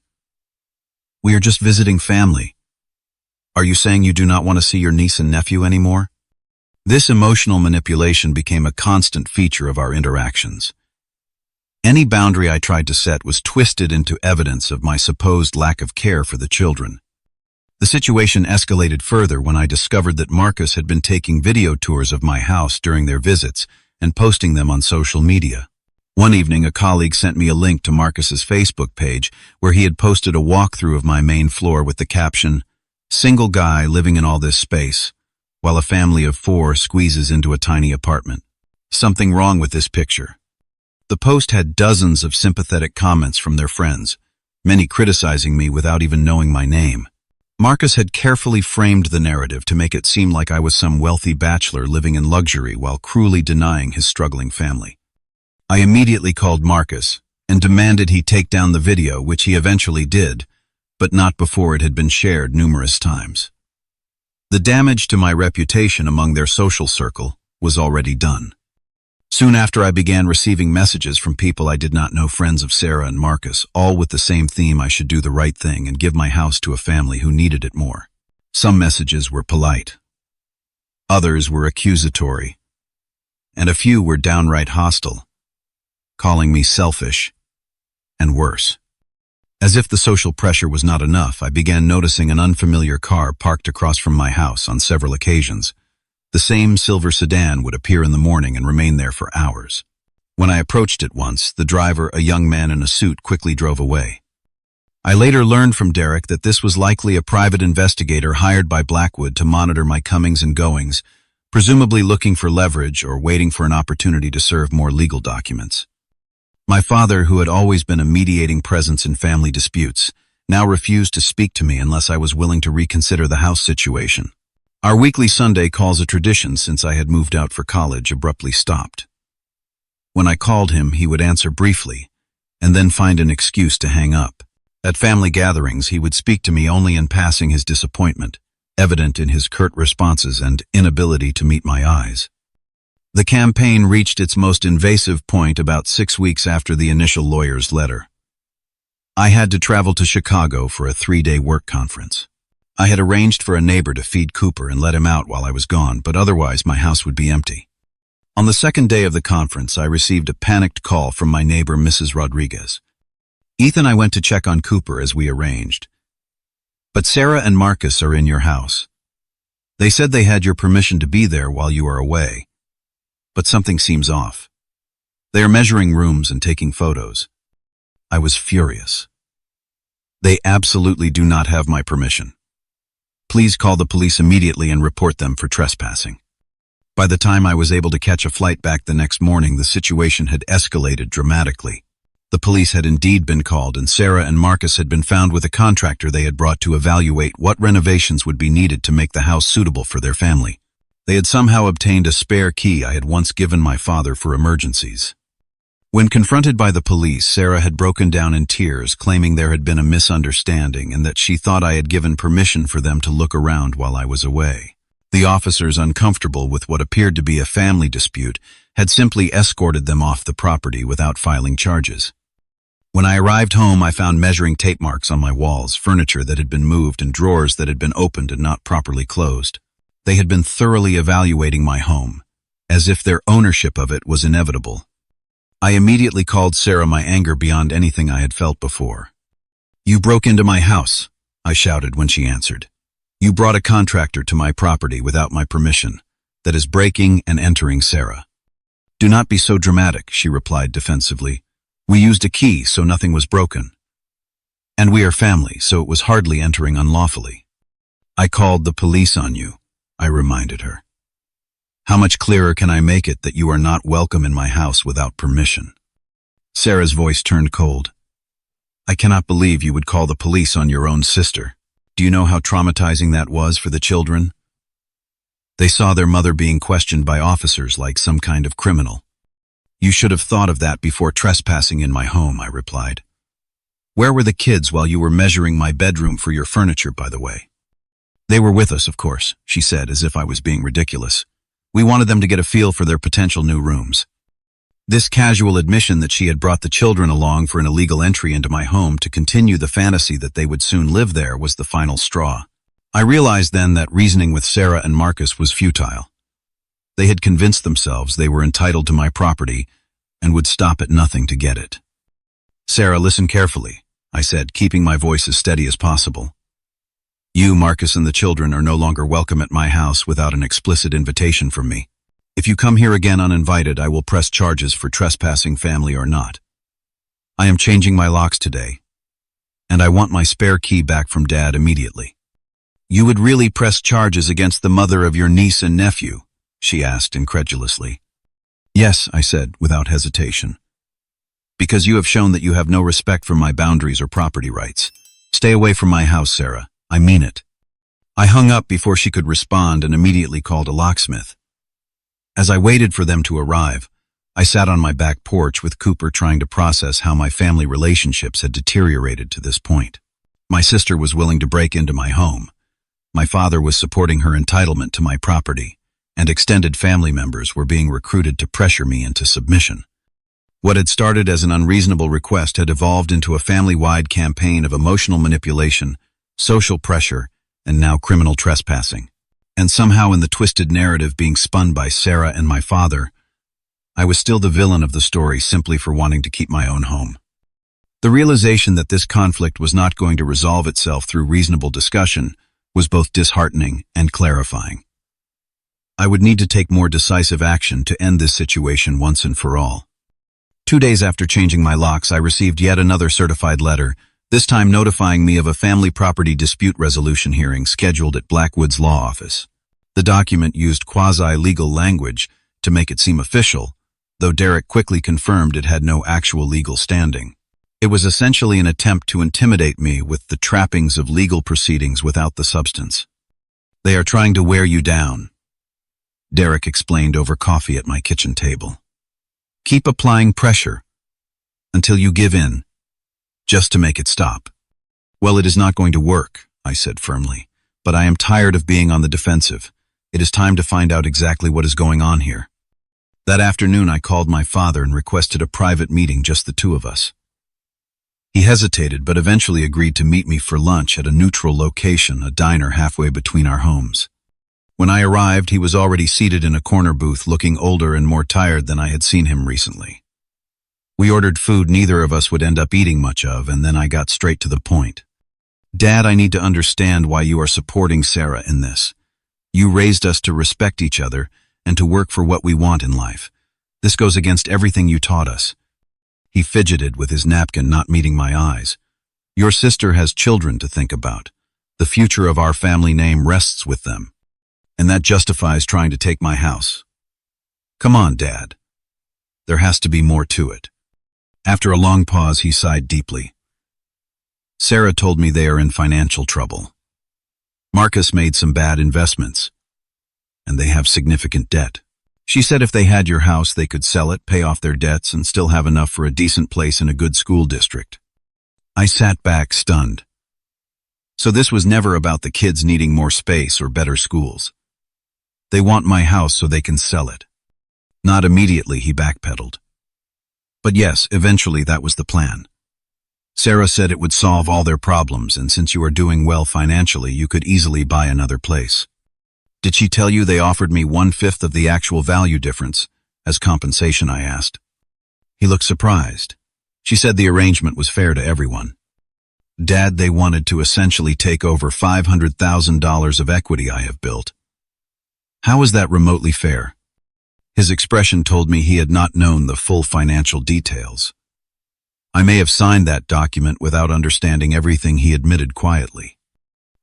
"We are just visiting family. Are you saying you do not want to see your niece and nephew anymore?" This emotional manipulation became a constant feature of our interactions. Any boundary I tried to set was twisted into evidence of my supposed lack of care for the children. The situation escalated further when I discovered that Marcus had been taking video tours of my house during their visits and posting them on social media. One evening, a colleague sent me a link to Marcus's Facebook page where he had posted a walkthrough of my main floor with the caption, "Single guy living in all this space, while a family of 4 squeezes into a tiny apartment. Something wrong with this picture." The post had dozens of sympathetic comments from their friends, many criticizing me without even knowing my name. Marcus had carefully framed the narrative to make it seem like I was some wealthy bachelor living in luxury while cruelly denying his struggling family. I immediately called Marcus and demanded he take down the video, which he eventually did, but not before it had been shared numerous times. The damage to my reputation among their social circle was already done. Soon after, I began receiving messages from people I did not know, friends of Sarah and Marcus, all with the same theme: I should do the right thing and give my house to a family who needed it more. Some messages were polite. Others were accusatory. And a few were downright hostile, calling me selfish and worse. As if the social pressure was not enough, I began noticing an unfamiliar car parked across from my house on several occasions. The same silver sedan would appear in the morning and remain there for hours. When I approached it once, the driver, a young man in a suit, quickly drove away. I later learned from Derek that this was likely a private investigator hired by Blackwood to monitor my comings and goings, presumably looking for leverage or waiting for an opportunity to serve more legal documents. My father, who had always been a mediating presence in family disputes, now refused to speak to me unless I was willing to reconsider the house situation. Our weekly Sunday calls, a tradition since I had moved out for college, abruptly stopped. When I called him, he would answer briefly, and then find an excuse to hang up. At family gatherings, he would speak to me only in passing, his disappointment evident in his curt responses and inability to meet my eyes. The campaign reached its most invasive point about 6 weeks after the initial lawyer's letter. I had to travel to Chicago for a 3-day work conference. I had arranged for a neighbor to feed Cooper and let him out while I was gone, but otherwise my house would be empty. On the second day of the conference, I received a panicked call from my neighbor, Mrs. Rodriguez. "Ethan, I went to check on Cooper as we arranged. But Sarah and Marcus are in your house. They said they had your permission to be there while you are away. But something seems off. They are measuring rooms and taking photos." I was furious. "They absolutely do not have my permission. Please call the police immediately and report them for trespassing." By the time I was able to catch a flight back the next morning, the situation had escalated dramatically. The police had indeed been called, and Sarah and Marcus had been found with a contractor they had brought to evaluate what renovations would be needed to make the house suitable for their family. They had somehow obtained a spare key I had once given my father for emergencies. When confronted by the police, Sarah had broken down in tears, claiming there had been a misunderstanding and that she thought I had given permission for them to look around while I was away. The officers, uncomfortable with what appeared to be a family dispute, had simply escorted them off the property without filing charges. When I arrived home, I found measuring tape marks on my walls, furniture that had been moved, and drawers that had been opened and not properly closed. They had been thoroughly evaluating my home, as if their ownership of it was inevitable. I immediately called Sarah, my anger beyond anything I had felt before. "You broke into my house," I shouted when she answered. "You brought a contractor to my property without my permission. That is breaking and entering, Sarah." "Do not be so dramatic," she replied defensively. "We used a key, so nothing was broken. And we are family, so it was hardly entering unlawfully." "I called the police on you," I reminded her. "How much clearer can I make it that you are not welcome in my house without permission?" Sarah's voice turned cold. "I cannot believe you would call the police on your own sister. Do you know how traumatizing that was for the children? They saw their mother being questioned by officers like some kind of criminal." "You should have thought of that before trespassing in my home," I replied. "Where were the kids while you were measuring my bedroom for your furniture, by the way?" "They were with us, of course," she said, as if I was being ridiculous. "We wanted them to get a feel for their potential new rooms." This casual admission that she had brought the children along for an illegal entry into my home to continue the fantasy that they would soon live there was the final straw. I realized then that reasoning with Sarah and Marcus was futile. They had convinced themselves they were entitled to my property and would stop at nothing to get it. "Sarah, listen carefully," I said, keeping my voice as steady as possible. You, Marcus, and the children are no longer welcome at my house without an explicit invitation from me. If you come here again uninvited, I will press charges for trespassing, family or not. I am changing my locks today, and I want my spare key back from Dad immediately." "You would really press charges against the mother of your niece and nephew?" she asked incredulously. "Yes," I said without hesitation. "Because you have shown that you have no respect for my boundaries or property rights. Stay away from my house, Sarah. I mean it." I hung up before she could respond and immediately called a locksmith. As I waited for them to arrive, I sat on my back porch with Cooper trying to process how my family relationships had deteriorated to this point. My sister was willing to break into my home. My father was supporting her entitlement to my property, and extended family members were being recruited to pressure me into submission. What had started as an unreasonable request had evolved into a family-wide campaign of emotional manipulation, social pressure, and now criminal trespassing. And somehow in the twisted narrative being spun by Sarah and my father, I was still the villain of the story simply for wanting to keep my own home. The realization that this conflict was not going to resolve itself through reasonable discussion was both disheartening and clarifying. I would need to take more decisive action to end this situation once and for all. 2 days after changing my locks, I received yet another certified letter, this time notifying me of a family property dispute resolution hearing scheduled at Blackwood's law office. The document used quasi-legal language to make it seem official, though Derek quickly confirmed it had no actual legal standing. It was essentially an attempt to intimidate me with the trappings of legal proceedings without the substance. "They are trying to wear you down," Derek explained over coffee at my kitchen table. "Keep applying pressure until you give in, just to make it stop." "Well, it is not going to work," I said firmly, "but I am tired of being on the defensive. It is time to find out exactly what is going on here." That afternoon, I called my father and requested a private meeting, just the two of us. He hesitated, but eventually agreed to meet me for lunch at a neutral location, a diner halfway between our homes. When I arrived, he was already seated in a corner booth, looking older and more tired than I had seen him recently. We ordered food neither of us would end up eating much of, and then I got straight to the point. "Dad, I need to understand why you are supporting Sarah in this. You raised us to respect each other and to work for what we want in life. This goes against everything you taught us." He fidgeted with his napkin, not meeting my eyes. "Your sister has children to think about. The future of our family name rests with them. And that justifies trying to take my house. Come on, Dad. There has to be more to it." After a long pause, he sighed deeply. "Sarah told me they are in financial trouble. Marcus made some bad investments, and they have significant debt. She said if they had your house, they could sell it, pay off their debts, and still have enough for a decent place in a good school district." I sat back, stunned. So this was never about the kids needing more space or better schools. They want my house so they can sell it. Not immediately, he backpedaled. But yes, eventually that was the plan. Sarah said it would solve all their problems, and since you are doing well financially, you could easily buy another place. "Did she tell you they offered me 1/5 of the actual value difference as compensation?" I asked. He looked surprised. "She said the arrangement was fair to everyone." "Dad, they wanted to essentially take over $500,000 of equity I have built." "How is that remotely fair?" His expression told me he had not known the full financial details. I may have signed that document without understanding everything, he admitted quietly.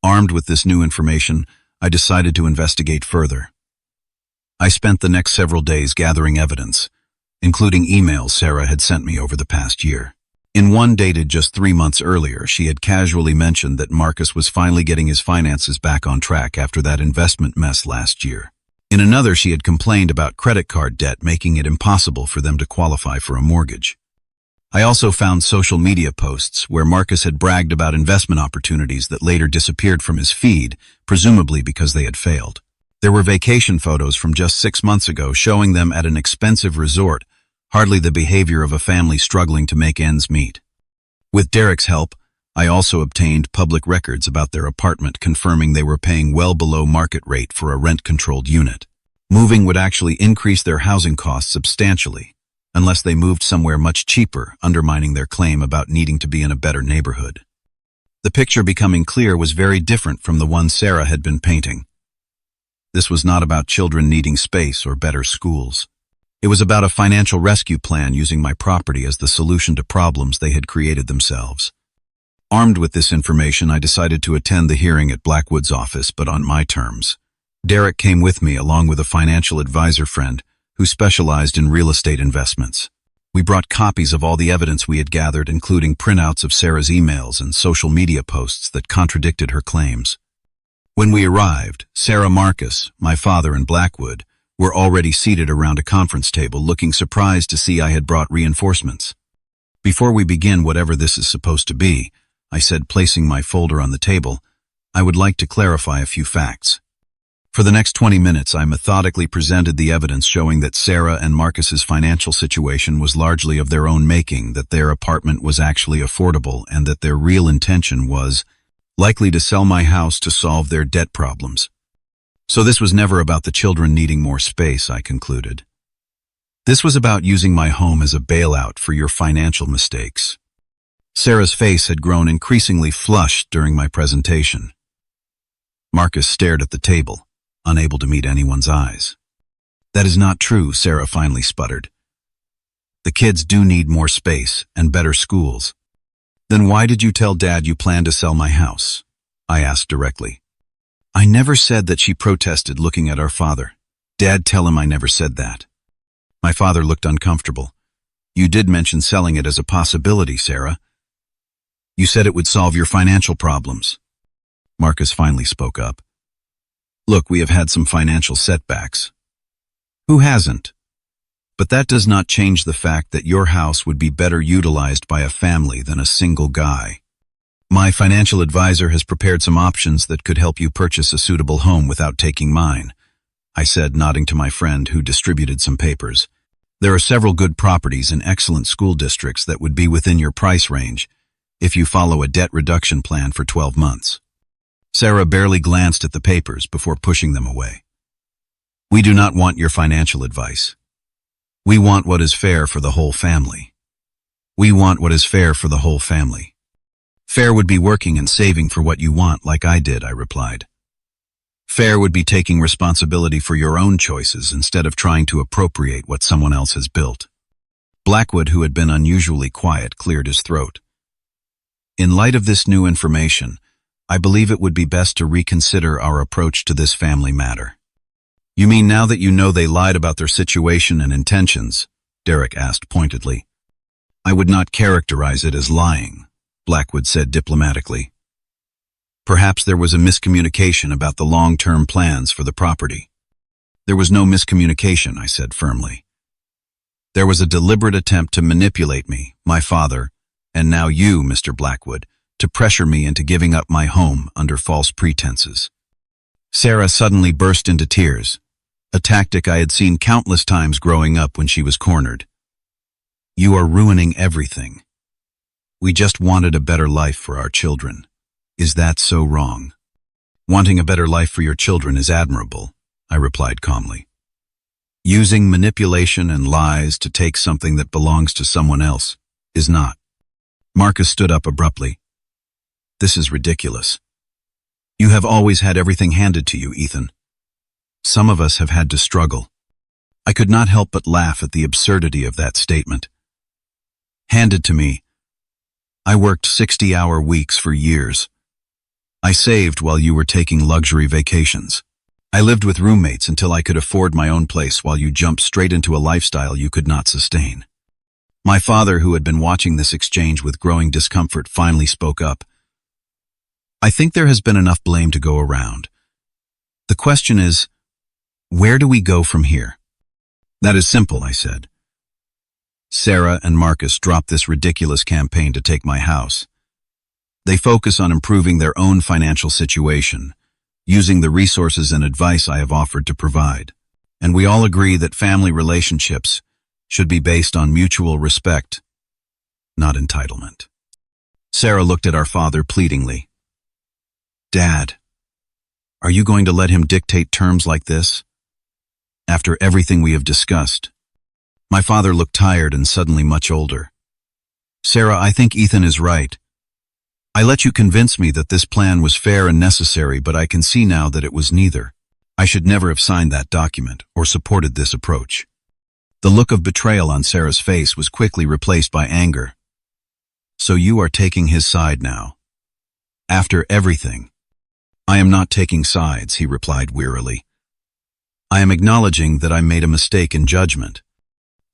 Armed with this new information, I decided to investigate further. I spent the next several days gathering evidence, including emails Sarah had sent me over the past year. In one dated just 3 months earlier, she had casually mentioned that Marcus was finally getting his finances back on track after that investment mess last year. In another, she had complained about credit card debt, making it impossible for them to qualify for a mortgage. I also found social media posts where Marcus had bragged about investment opportunities that later disappeared from his feed, presumably because they had failed. There were vacation photos from just 6 months ago showing them at an expensive resort, hardly the behavior of a family struggling to make ends meet. With Derek's help, I also obtained public records about their apartment confirming they were paying well below market rate for a rent-controlled unit. Moving would actually increase their housing costs substantially, unless they moved somewhere much cheaper, undermining their claim about needing to be in a better neighborhood. The picture becoming clear was very different from the one Sarah had been painting. This was not about children needing space or better schools. It was about a financial rescue plan using my property as the solution to problems they had created themselves. Armed with this information, I decided to attend the hearing at Blackwood's office, but on my terms. Derek came with me along with a financial advisor friend who specialized in real estate investments. We brought copies of all the evidence we had gathered, including printouts of Sarah's emails and social media posts that contradicted her claims. When we arrived, Sarah, Marcus, my father, and Blackwood were already seated around a conference table, looking surprised to see I had brought reinforcements. "Before we begin whatever this is supposed to be," I said, placing my folder on the table, "I would like to clarify a few facts." For the next 20 minutes, I methodically presented the evidence showing that Sarah and Marcus's financial situation was largely of their own making, that their apartment was actually affordable, and that their real intention was likely to sell my house to solve their debt problems. So this was never about the children needing more space, I concluded. This was about using my home as a bailout for your financial mistakes. Sarah's face had grown increasingly flushed during my presentation. Marcus stared at the table, unable to meet anyone's eyes. "That is not true," Sarah finally sputtered. "The kids do need more space and better schools." "Then why did you tell Dad you planned to sell my house?" I asked directly. "I never said that," she protested, looking at our father. "Dad, tell him I never said that." My father looked uncomfortable. "You did mention selling it as a possibility, Sarah. You said it would solve your financial problems." Marcus finally spoke up. "Look, we have had some financial setbacks. Who hasn't? But that does not change the fact that your house would be better utilized by a family than a single guy. My financial advisor has prepared some options that could help you purchase a suitable home without taking mine," I said, nodding to my friend who distributed some papers. "There are several good properties in excellent school districts that would be within your price range if you follow a debt reduction plan for 12 months. Sarah barely glanced at the papers before pushing them away. "We do not want your financial advice. We want what is fair for the whole family. We want what is fair for the whole family. Fair would be working and saving for what you want like I did," I replied. "Fair would be taking responsibility for your own choices instead of trying to appropriate what someone else has built." Blackwood, who had been unusually quiet, cleared his throat. "In light of this new information, I believe it would be best to reconsider our approach to this family matter." "You mean now that you know they lied about their situation and intentions?" Derek asked pointedly. "I would not characterize it as lying," Blackwood said diplomatically. "Perhaps there was a miscommunication about the long-term plans for the property." "There was no miscommunication," I said firmly. "There was a deliberate attempt to manipulate me, my father, and now you, Mr. Blackwood, to pressure me into giving up my home under false pretenses." Sarah suddenly burst into tears, a tactic I had seen countless times growing up when she was cornered. "You are ruining everything. We just wanted a better life for our children. Is that so wrong?" "Wanting a better life for your children is admirable," I replied calmly. "Using manipulation and lies to take something that belongs to someone else is not." Marcus stood up abruptly. "This is ridiculous. You have always had everything handed to you, Ethan. Some of us have had to struggle." I could not help but laugh at the absurdity of that statement. "Handed to me? I worked 60-hour weeks for years. I saved while you were taking luxury vacations. I lived with roommates until I could afford my own place while you jumped straight into a lifestyle you could not sustain." My father, who had been watching this exchange with growing discomfort, finally spoke up. "I think there has been enough blame to go around. The question is, where do we go from here?" "That is simple," I said. Sarah and Marcus dropped this ridiculous campaign to take my house. They focus on improving their own financial situation, using the resources and advice I have offered to provide. And we all agree that family relationships should be based on mutual respect, not entitlement. Sarah looked at our father pleadingly. "Dad, are you going to let him dictate terms like this? After everything we have discussed?" My father looked tired and suddenly much older. "Sarah, I think Ethan is right. I let you convince me that this plan was fair and necessary, but I can see now that it was neither. I should never have signed that document or supported this approach. The look of betrayal on Sarah's face was quickly replaced by anger. So you are taking his side now? After everything? I am not taking sides, he replied wearily. I am acknowledging that I made a mistake in judgment.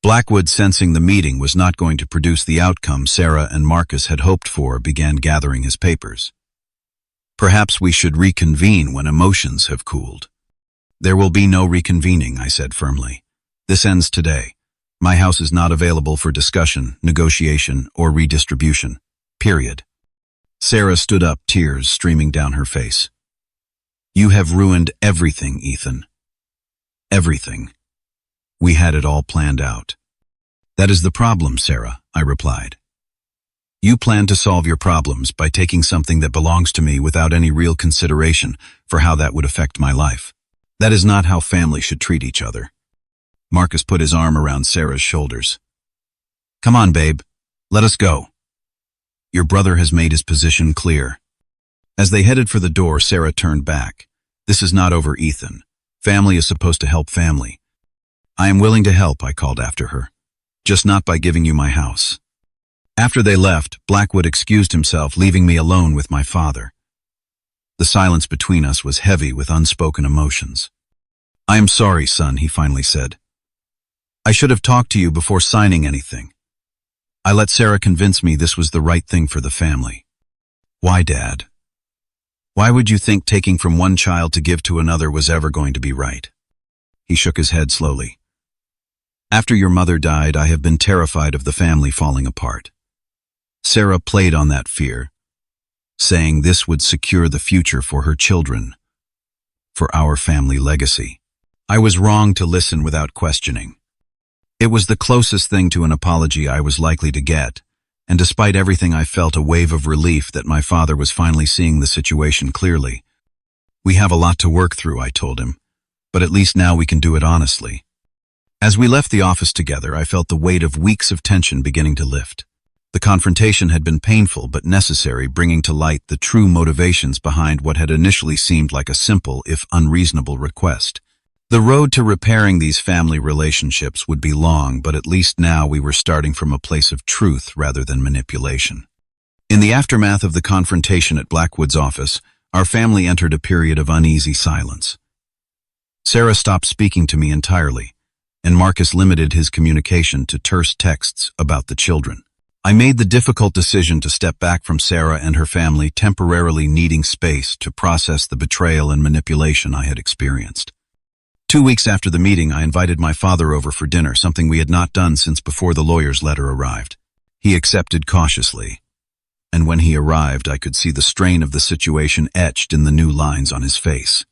Blackwood, sensing the meeting was not going to produce the outcome Sarah and Marcus had hoped for, began gathering his papers. Perhaps we should reconvene when emotions have cooled. There will be no reconvening, I said firmly. This ends today. My house is not available for discussion, negotiation, or redistribution. Period. Sarah stood up, tears streaming down her face. You have ruined everything, Ethan. Everything. We had it all planned out. That is the problem, Sarah, I replied. You plan to solve your problems by taking something that belongs to me without any real consideration for how that would affect my life. That is not how family should treat each other. Marcus put his arm around Sarah's shoulders. Come on, babe. Let us go. Your brother has made his position clear. As they headed for the door, Sarah turned back. This is not over, Ethan. Family is supposed to help family. I am willing to help, I called after her. Just not by giving you my house. After they left, Blackwood excused himself, leaving me alone with my father. The silence between us was heavy with unspoken emotions. I am sorry, son, he finally said. I should have talked to you before signing anything. I let Sarah convince me this was the right thing for the family. Why, Dad? Why would you think taking from one child to give to another was ever going to be right? He shook his head slowly. After your mother died, I have been terrified of the family falling apart. Sarah played on that fear, saying this would secure the future for her children, for our family legacy. I was wrong to listen without questioning. It was the closest thing to an apology I was likely to get, and despite everything I felt a wave of relief that my father was finally seeing the situation clearly. We have a lot to work through, I told him, but at least now we can do it honestly. As we left the office together, I felt the weight of weeks of tension beginning to lift. The confrontation had been painful but necessary, bringing to light the true motivations behind what had initially seemed like a simple, if unreasonable, request. The road to repairing these family relationships would be long, but at least now we were starting from a place of truth rather than manipulation. In the aftermath of the confrontation at Blackwood's office, our family entered a period of uneasy silence. Sarah stopped speaking to me entirely, and Marcus limited his communication to terse texts about the children. I made the difficult decision to step back from Sarah and her family, temporarily needing space to process the betrayal and manipulation I had experienced. 2 weeks after the meeting, I invited my father over for dinner, something we had not done since before the lawyer's letter arrived. He accepted cautiously, and when he arrived, I could see the strain of the situation etched in the new lines on his face.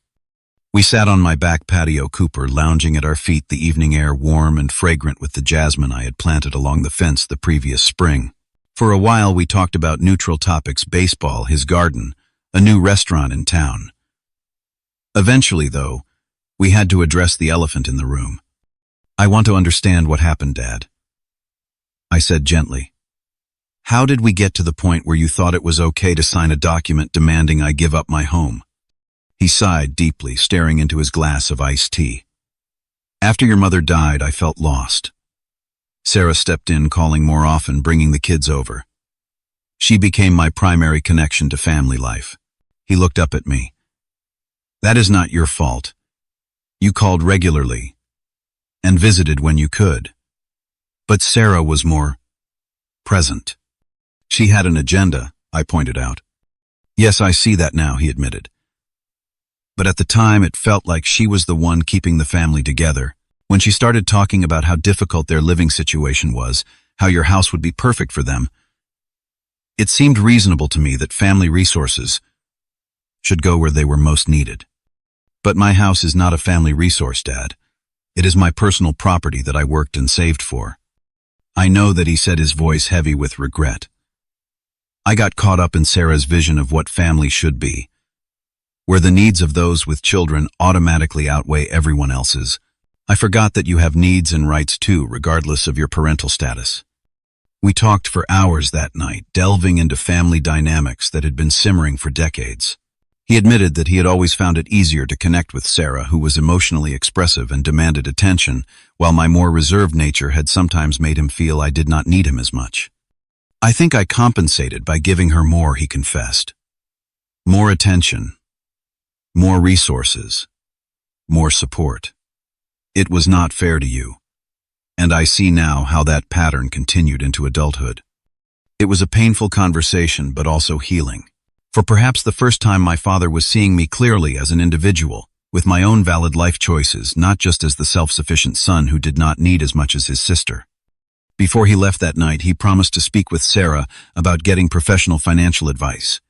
We sat on my back patio, Cooper lounging at our feet, the evening air warm and fragrant with the jasmine I had planted along the fence the previous spring. For a while, we talked about neutral topics: baseball, his garden, a new restaurant in town. Eventually, though, we had to address the elephant in the room. I want to understand what happened, Dad, I said gently. How did we get to the point where you thought it was okay to sign a document demanding I give up my home? He sighed deeply, staring into his glass of iced tea. After your mother died, I felt lost. Sarah stepped in, calling more often, bringing the kids over. She became my primary connection to family life. He looked up at me. That is not your fault. You called regularly and visited when you could. But Sarah was more present. She had an agenda, I pointed out. Yes, I see that now, he admitted. But at the time, it felt like she was the one keeping the family together. When she started talking about how difficult their living situation was, how your house would be perfect for them, it seemed reasonable to me that family resources should go where they were most needed. But my house is not a family resource, Dad. It is my personal property that I worked and saved for. I know that, he said, his voice heavy with regret. I got caught up in Sarah's vision of what family should be, where the needs of those with children automatically outweigh everyone else's. I forgot that you have needs and rights too, regardless of your parental status. We talked for hours that night, delving into family dynamics that had been simmering for decades. He admitted that he had always found it easier to connect with Sarah, who was emotionally expressive and demanded attention, while my more reserved nature had sometimes made him feel I did not need him as much. I think I compensated by giving her more, he confessed. More attention, more resources, more support. It was not fair to you. And I see now how that pattern continued into adulthood. It was a painful conversation, but also healing. For perhaps the first time, my father was seeing me clearly as an individual, with my own valid life choices, not just as the self-sufficient son who did not need as much as his sister. Before he left that night, he promised to speak with Sarah about getting professional financial advice.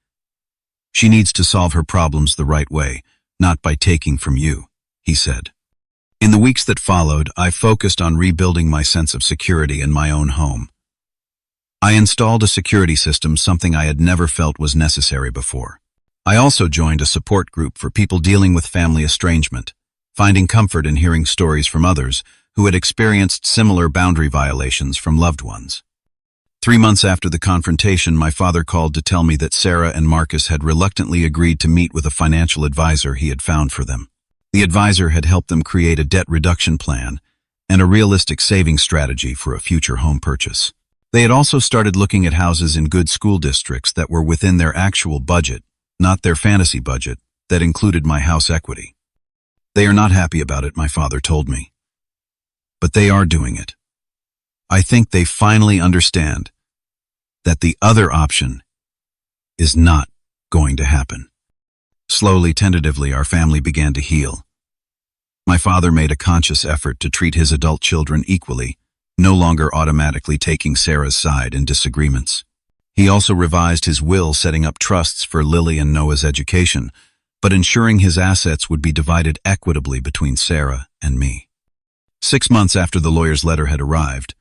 She needs to solve her problems the right way, not by taking from you, he said. In the weeks that followed, I focused on rebuilding my sense of security in my own home. I installed a security system, something I had never felt was necessary before. I also joined a support group for people dealing with family estrangement, finding comfort in hearing stories from others who had experienced similar boundary violations from loved ones. 3 months after the confrontation, my father called to tell me that Sarah and Marcus had reluctantly agreed to meet with a financial advisor he had found for them. The advisor had helped them create a debt reduction plan and a realistic saving strategy for a future home purchase. They had also started looking at houses in good school districts that were within their actual budget, not their fantasy budget, that included my house equity. They are not happy about it, my father told me. But they are doing it. I think they finally understand that the other option is not going to happen. Slowly, tentatively, our family began to heal. My father made a conscious effort to treat his adult children equally, no longer automatically taking Sarah's side in disagreements. He also revised his will, setting up trusts for Lily and Noah's education, but ensuring his assets would be divided equitably between Sarah and me. 6 months after the lawyer's letter had arrived,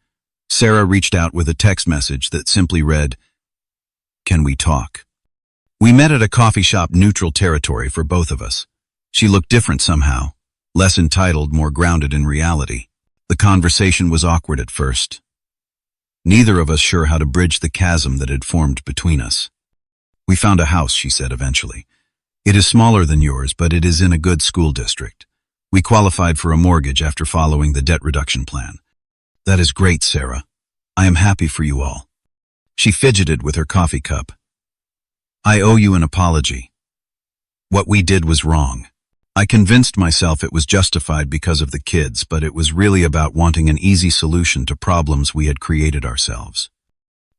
Sarah reached out with a text message that simply read, "Can we talk?" We met at a coffee shop, neutral territory for both of us. She looked different somehow, less entitled, more grounded in reality. The conversation was awkward at first. Neither of us sure how to bridge the chasm that had formed between us. "We found a house," she said eventually. "It is smaller than yours, but it is in a good school district. We qualified for a mortgage after following the debt reduction plan." "That is great, Sarah. I am happy for you all." She fidgeted with her coffee cup. "I owe you an apology. What we did was wrong. I convinced myself it was justified because of the kids, but it was really about wanting an easy solution to problems we had created ourselves."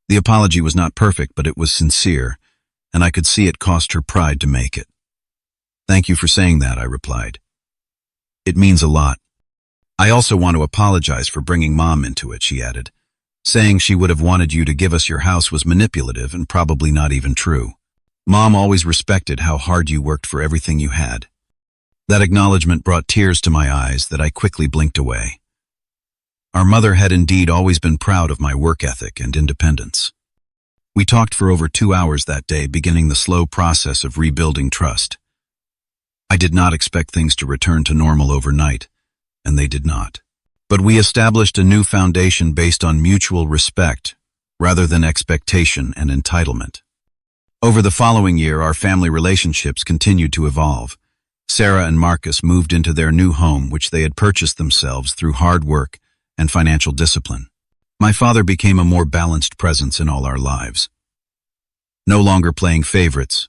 The apology was not perfect, but it was sincere, and I could see it cost her pride to make it. "Thank you for saying that," I replied. "It means a lot. I also want to apologize for bringing Mom into it," she added. "Saying she would have wanted you to give us your house was manipulative and probably not even true. Mom always respected how hard you worked for everything you had." That acknowledgement brought tears to my eyes that I quickly blinked away. Our mother had indeed always been proud of my work ethic and independence. We talked for over 2 hours that day, beginning the slow process of rebuilding trust. I did not expect things to return to normal overnight, and they did not. But we established a new foundation based on mutual respect rather than expectation and entitlement. Over the following year, our family relationships continued to evolve. Sarah and Marcus moved into their new home, which they had purchased themselves through hard work and financial discipline. My father became a more balanced presence in all our lives, no longer playing favorites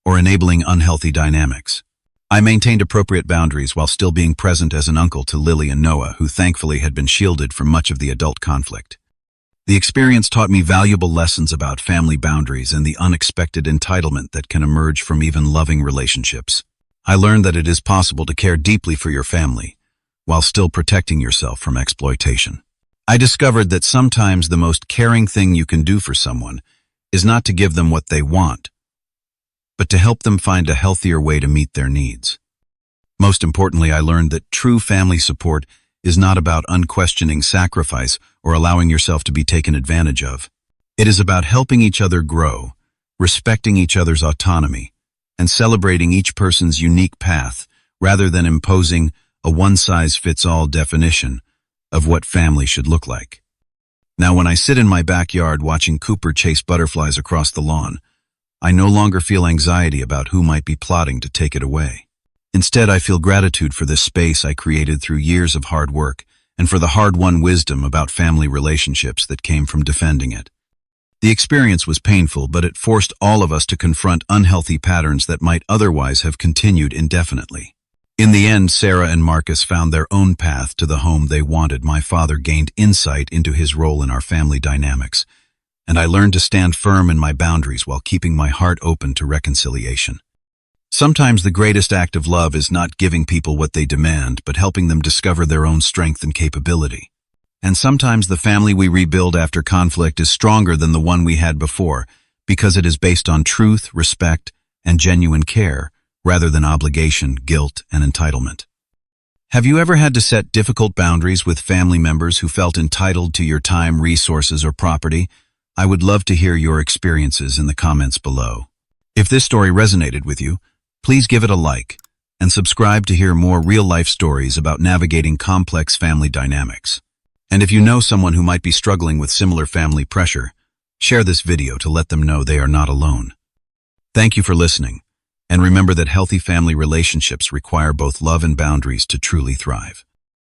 or enabling unhealthy dynamics. I maintained appropriate boundaries while still being present as an uncle to Lily and Noah, who thankfully had been shielded from much of the adult conflict. The experience taught me valuable lessons about family boundaries and the unexpected entitlement that can emerge from even loving relationships. I learned that it is possible to care deeply for your family while still protecting yourself from exploitation. I discovered that sometimes the most caring thing you can do for someone is not to give them what they want, but to help them find a healthier way to meet their needs. Most importantly, I learned that true family support is not about unquestioning sacrifice or allowing yourself to be taken advantage of. It is about helping each other grow, respecting each other's autonomy, and celebrating each person's unique path rather than imposing a one-size-fits-all definition of what family should look like. Now, when I sit in my backyard watching Cooper chase butterflies across the lawn, I no longer feel anxiety about who might be plotting to take it away. Instead, I feel gratitude for this space I created through years of hard work and for the hard-won wisdom about family relationships that came from defending it. The experience was painful, but it forced all of us to confront unhealthy patterns that might otherwise have continued indefinitely. In the end, Sarah and Marcus found their own path to the home they wanted. My father gained insight into his role in our family dynamics, and I learned to stand firm in my boundaries while keeping my heart open to reconciliation. Sometimes the greatest act of love is not giving people what they demand, but helping them discover their own strength and capability. And sometimes the family we rebuild after conflict is stronger than the one we had before, because it is based on truth, respect, and genuine care, rather than obligation, guilt, and entitlement. Have you ever had to set difficult boundaries with family members who felt entitled to your time, resources, or property? I would love to hear your experiences in the comments below. If this story resonated with you, please give it a like and subscribe to hear more real-life stories about navigating complex family dynamics. And if you know someone who might be struggling with similar family pressure, share this video to let them know they are not alone. Thank you for listening, and remember that healthy family relationships require both love and boundaries to truly thrive.